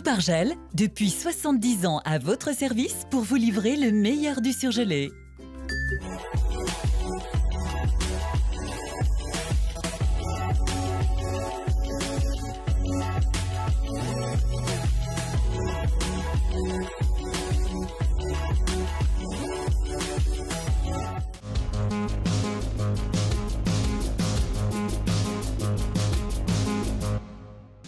Groupe Argel, depuis 70 ans à votre service pour vous livrer le meilleur du surgelé.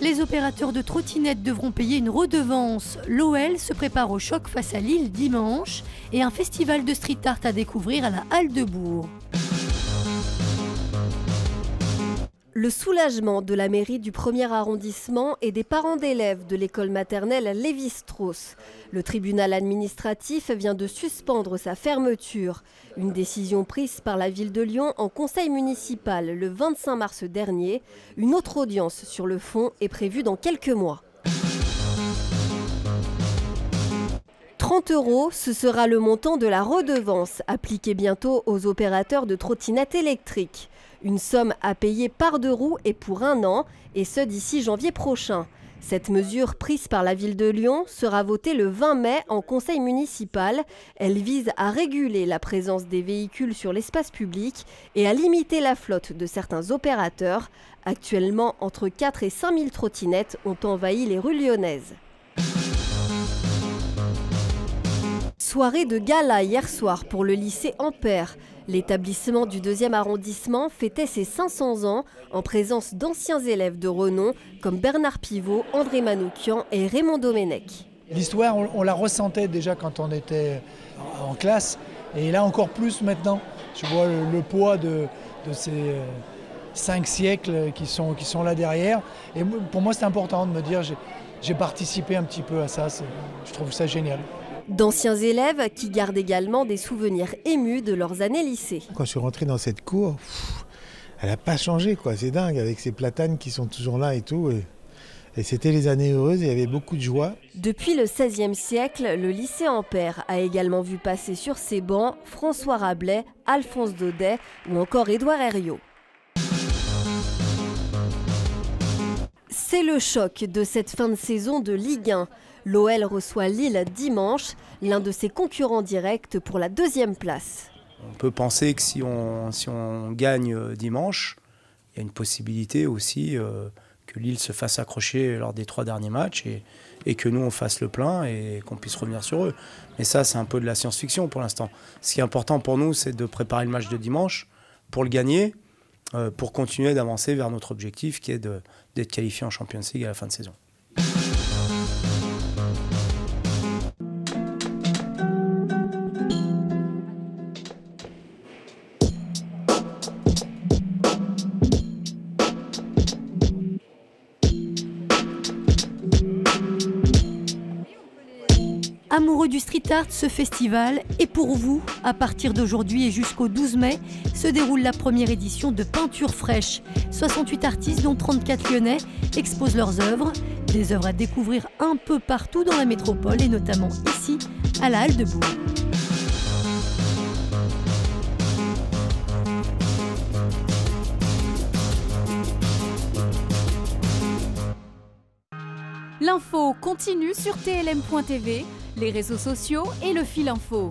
Les opérateurs de trottinettes devront payer une redevance. L'OL se prépare au choc face à Lille dimanche et un festival de street art à découvrir à la Halle de Bourg. Le soulagement de la mairie du 1er arrondissement et des parents d'élèves de l'école maternelle Lévi-Strauss. Le tribunal administratif vient de suspendre sa fermeture. Une décision prise par la ville de Lyon en conseil municipal le 25 mars dernier. Une autre audience sur le fond est prévue dans quelques mois. 30 €, ce sera le montant de la redevance appliquée bientôt aux opérateurs de trottinettes électriques. Une somme à payer par 2 roues et pour 1 an, et ce d'ici janvier prochain. Cette mesure prise par la ville de Lyon sera votée le 20 mai en conseil municipal. Elle vise à réguler la présence des véhicules sur l'espace public et à limiter la flotte de certains opérateurs. Actuellement, entre 4 et 5 000 trottinettes ont envahi les rues lyonnaises. Soirée de gala hier soir pour le lycée Ampère. L'établissement du 2e arrondissement fêtait ses 500 ans en présence d'anciens élèves de renom comme Bernard Pivot, André Manoukian et Raymond Domenech. L'histoire, on la ressentait déjà quand on était en classe et là encore plus maintenant. Je vois le poids de ces 5 siècles qui sont là derrière. Et pour moi, c'est important de me dire j'ai participé un petit peu à ça. Je trouve ça génial. D'anciens élèves qui gardent également des souvenirs émus de leurs années lycée. Quand je suis rentré dans cette cour, elle n'a pas changé, quoi. C'est dingue, avec ces platanes qui sont toujours là et tout. Et c'était les années heureuses, il y avait beaucoup de joie. Depuis le XVIe siècle, le lycée Ampère a également vu passer sur ses bancs François Rabelais, Alphonse Daudet ou encore Édouard Herriot. C'est le choc de cette fin de saison de Ligue 1. L'OL reçoit Lille dimanche, l'un de ses concurrents directs pour la 2e place. On peut penser que si on gagne dimanche, il y a une possibilité aussi que Lille se fasse accrocher lors des 3 derniers matchs et que nous on fasse le plein et qu'on puisse revenir sur eux. Mais ça c'est un peu de la science-fiction pour l'instant. Ce qui est important pour nous c'est de préparer le match de dimanche pour le gagner, pour continuer d'avancer vers notre objectif qui est d'être qualifié en Champions League à la fin de saison. Amoureux du street art, ce festival est pour vous. À partir d'aujourd'hui et jusqu'au 12 mai, se déroule la première édition de Peinture fraîche. 68 artistes, dont 34 lyonnais, exposent leurs œuvres. Des œuvres à découvrir un peu partout dans la métropole et notamment ici, à la Halle de Bourg. L'info continue sur tlm.tv, les réseaux sociaux et le fil info.